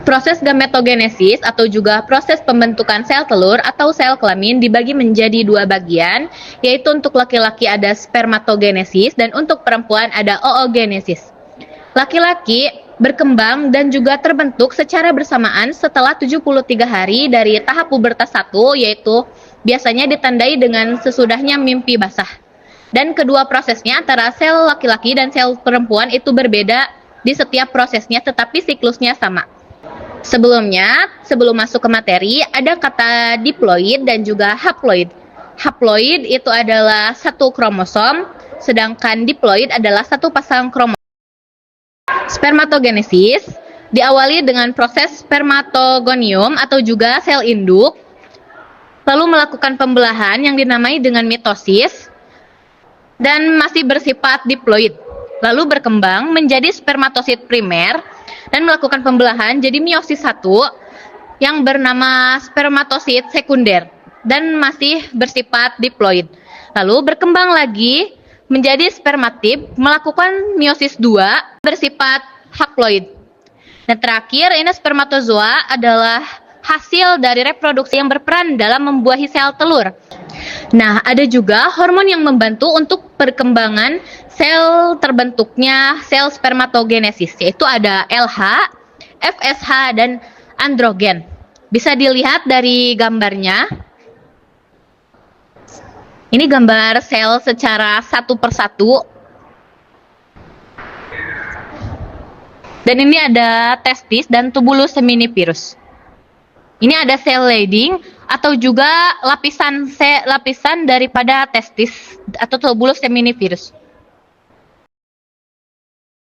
Proses gametogenesis atau juga proses pembentukan sel telur atau sel kelamin dibagi menjadi dua bagian, yaitu untuk laki-laki ada spermatogenesis dan untuk perempuan ada oogenesis. Laki-laki berkembang dan juga terbentuk secara bersamaan setelah 73 hari dari tahap pubertas 1, yaitu biasanya ditandai dengan sesudahnya mimpi basah. Dan kedua prosesnya antara sel laki-laki dan sel perempuan itu berbeda di setiap prosesnya, tetapi siklusnya sama. Sebelum masuk ke materi, ada kata diploid dan juga haploid. Haploid itu adalah satu kromosom, sedangkan diploid adalah satu pasang kromosom. Spermatogenesis diawali dengan proses spermatogonium atau juga sel induk, lalu melakukan pembelahan yang dinamai dengan mitosis, dan masih bersifat diploid. Lalu berkembang menjadi spermatosit primer dan melakukan pembelahan jadi meiosis 1 yang bernama spermatosit sekunder dan masih bersifat diploid. Lalu berkembang lagi menjadi spermatid, melakukan meiosis 2 bersifat haploid. Dan terakhir, ini spermatozoa adalah hasil dari reproduksi yang berperan dalam membuahi sel telur. Nah, ada juga hormon yang membantu untuk perkembangan sel terbentuknya sel spermatogenesis, yaitu ada LH, FSH, dan androgen. Bisa dilihat dari gambarnya. Ini gambar sel secara satu persatu. Dan ini ada testis dan tubulus seminivirus. Ini ada sel leading atau juga lapisan daripada testis atau tubulus seminivirus.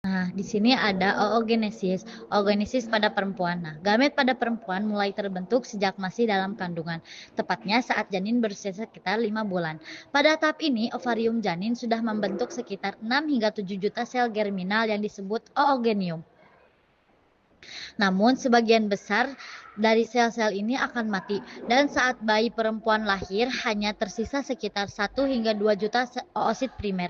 Nah, di sini ada oogenesis. Oogenesis pada perempuan. Nah, gamet pada perempuan mulai terbentuk sejak masih dalam kandungan, tepatnya saat janin berusia sekitar 5 bulan. Pada tahap ini, ovarium janin sudah membentuk sekitar 6 hingga 7 juta sel germinal yang disebut oogenium. Namun, sebagian besar dari sel-sel ini akan mati, dan saat bayi perempuan lahir hanya tersisa sekitar 1 hingga 2 juta oosit primer.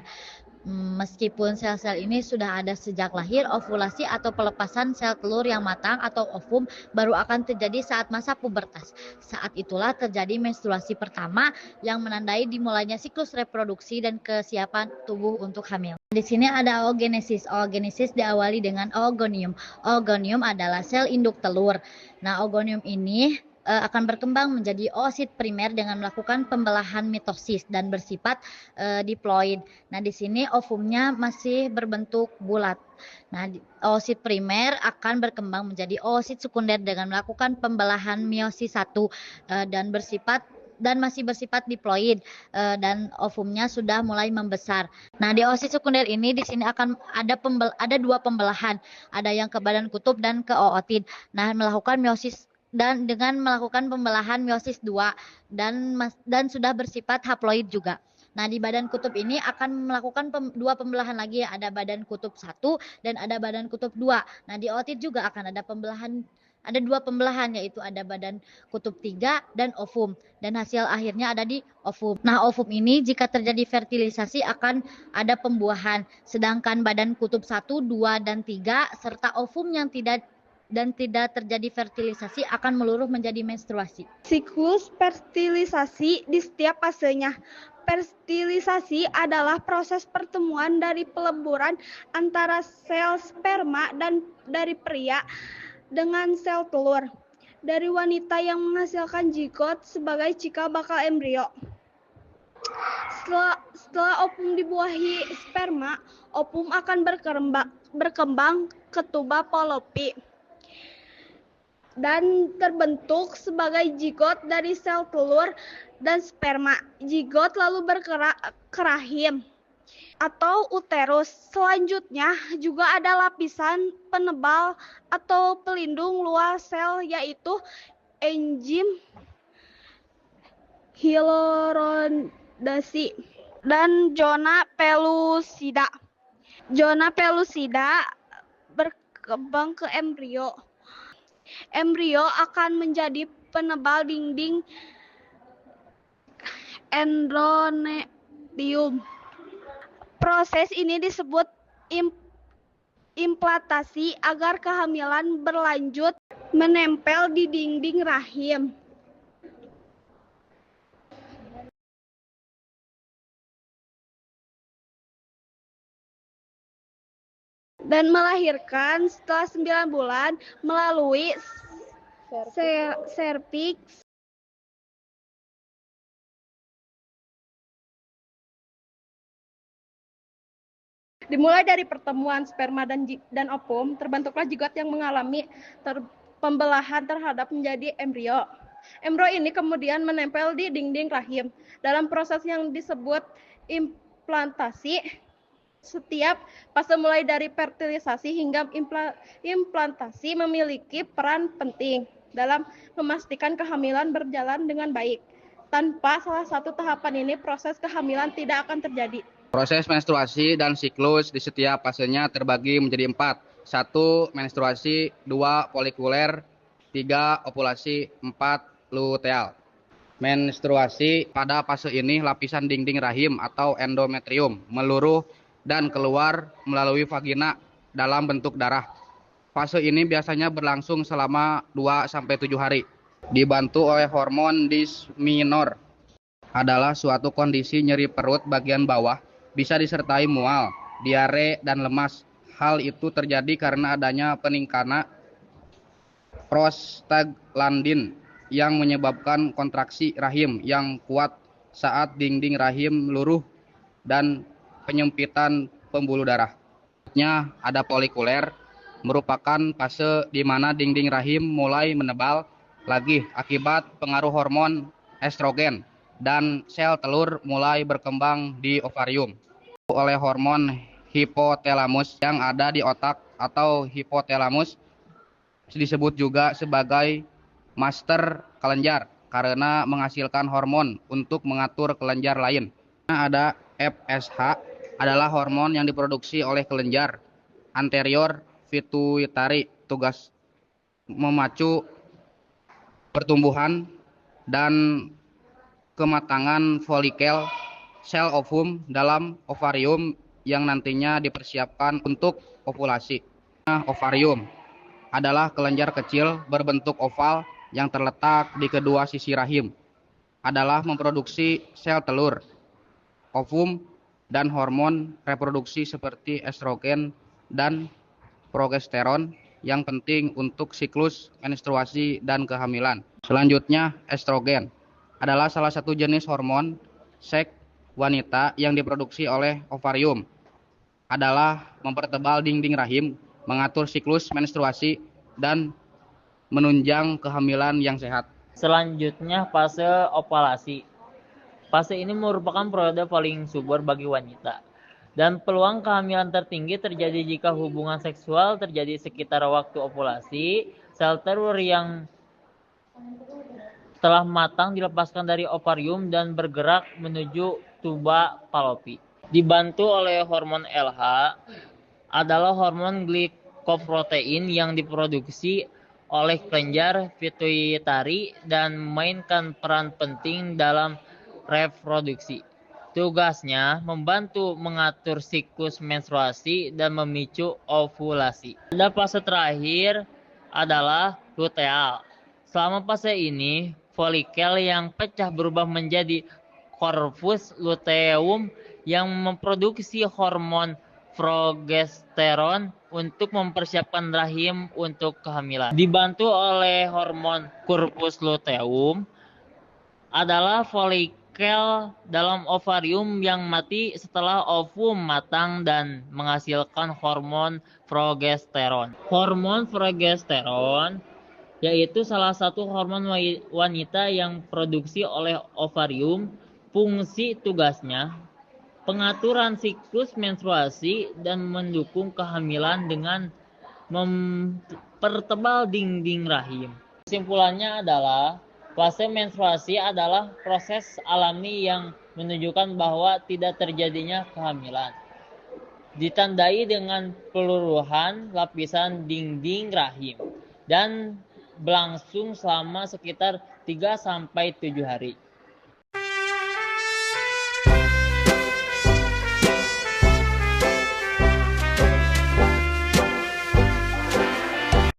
Meskipun sel-sel ini sudah ada sejak lahir, ovulasi atau pelepasan sel telur yang matang atau ovum baru akan terjadi saat masa pubertas. Saat itulah terjadi menstruasi pertama yang menandai dimulainya siklus reproduksi dan kesiapan tubuh untuk hamil. Di sini ada oogenesis. Oogenesis diawali dengan oogonium. Oogonium adalah sel induk telur. Nah, oogonium ini akan berkembang menjadi oosit primer dengan melakukan pembelahan mitosis dan bersifat diploid. Nah, di sini ovumnya masih berbentuk bulat. Nah, oosit primer akan berkembang menjadi oosit sekunder dengan melakukan pembelahan meiosis 1 dan masih bersifat diploid, dan ovumnya sudah mulai membesar. Nah, di oosit sekunder ini di sini akan ada dua pembelahan, ada yang ke badan kutub dan ke ootid. Nah, melakukan meiosis dan dengan melakukan pembelahan meiosis 2 dan sudah bersifat haploid juga. Nah, di badan kutub ini akan melakukan dua pembelahan lagi, ada badan kutub 1 dan ada badan kutub 2. Nah, di ootid juga akan ada dua pembelahan, yaitu ada badan kutub 3 dan ovum, dan hasil akhirnya ada di ovum. Nah, ovum ini jika terjadi fertilisasi akan ada pembuahan, sedangkan badan kutub 1, 2, dan 3 serta ovum yang tidak terjadi fertilisasi akan meluruh menjadi menstruasi. Siklus fertilisasi di setiap fasenya. Fertilisasi adalah proses pertemuan dari peleburan antara sel sperma dan dari pria dengan sel telur dari wanita yang menghasilkan zigot sebagai cikal bakal embrio. Setelah ovum dibuahi sperma, ovum akan berkembang ke tuba Fallopi dan terbentuk sebagai zigot dari sel telur dan sperma. Zigot lalu bergerak ke rahim atau uterus. Selanjutnya juga ada lapisan penebal atau pelindung luar sel, yaitu enzim hyaluronidasi dan zona pellucida. Zona pellucida berkembang ke embrio. Embrio akan menjadi penebal dinding endometrium. Proses ini disebut implantasi agar kehamilan berlanjut menempel di dinding rahim. Dan melahirkan setelah 9 bulan melalui serviks. Dimulai dari pertemuan sperma dan ovum, terbentuklah zigot yang mengalami pembelahan terhadap menjadi embrio. Embrio ini kemudian menempel di dinding rahim. Dalam proses yang disebut implantasi, setiap fase mulai dari fertilisasi hingga implantasi memiliki peran penting dalam memastikan kehamilan berjalan dengan baik. Tanpa salah satu tahapan ini, proses kehamilan tidak akan terjadi. Proses menstruasi dan siklus di setiap fasenya terbagi menjadi 4. 1. Menstruasi, 2. Folikuler, 3. Ovulasi, 4. Luteal. Menstruasi, pada fase ini lapisan dinding rahim atau endometrium meluruh dan keluar melalui vagina dalam bentuk darah. Fase ini biasanya berlangsung selama 2-7 hari. Dibantu oleh hormon disminor. Adalah suatu kondisi nyeri perut bagian bawah, bisa disertai mual, diare, dan lemas. Hal itu terjadi karena adanya peningkatan prostaglandin yang menyebabkan kontraksi rahim yang kuat saat dinding rahim luruh dan penyempitan pembuluh darah. Selanjutnya ada folikuler, merupakan fase di mana dinding rahim mulai menebal lagi akibat pengaruh hormon estrogen dan sel telur mulai berkembang di ovarium oleh hormon hipotalamus yang ada di otak atau hipotalamus disebut juga sebagai master kelenjar karena menghasilkan hormon untuk mengatur kelenjar lain. Ada FSH, adalah hormon yang diproduksi oleh kelenjar anterior pituitary, tugas memacu pertumbuhan dan kematangan folikel sel ovum dalam ovarium yang nantinya dipersiapkan untuk ovulasi. Ovarium adalah kelenjar kecil berbentuk oval yang terletak di kedua sisi rahim. Adalah memproduksi sel telur, ovum, dan hormon reproduksi seperti estrogen dan progesteron yang penting untuk siklus menstruasi dan kehamilan. Selanjutnya, estrogen adalah salah satu jenis hormon seks wanita yang diproduksi oleh ovarium. Adalah mempertebal dinding rahim, mengatur siklus menstruasi, dan menunjang kehamilan yang sehat. Selanjutnya fase ovulasi. Fase ini merupakan periode paling subur bagi wanita. Dan peluang kehamilan tertinggi terjadi jika hubungan seksual terjadi sekitar waktu ovulasi. Sel telur yang telah matang dilepaskan dari ovarium dan bergerak menuju tuba Fallopi. Dibantu oleh hormon LH, adalah hormon glikoprotein yang diproduksi oleh kelenjar pituitari dan memainkan peran penting dalam reproduksi. Tugasnya membantu mengatur siklus menstruasi dan memicu ovulasi. Pada fase terakhir adalah luteal. Selama fase ini, folikel yang pecah berubah menjadi corpus luteum yang memproduksi hormon progesteron untuk mempersiapkan rahim untuk kehamilan. Dibantu oleh hormon corpus luteum, adalah folikel dalam ovarium yang mati setelah ovum matang dan menghasilkan hormon progesteron. Hormon progesteron yaitu salah satu hormon wanita yang produksi oleh ovarium. Fungsi tugasnya pengaturan siklus menstruasi dan mendukung kehamilan dengan mempertebal dinding rahim. Kesimpulannya adalah fase menstruasi adalah proses alami yang menunjukkan bahwa tidak terjadinya kehamilan. Ditandai dengan peluruhan lapisan dinding rahim dan berlangsung selama sekitar 3-7 hari.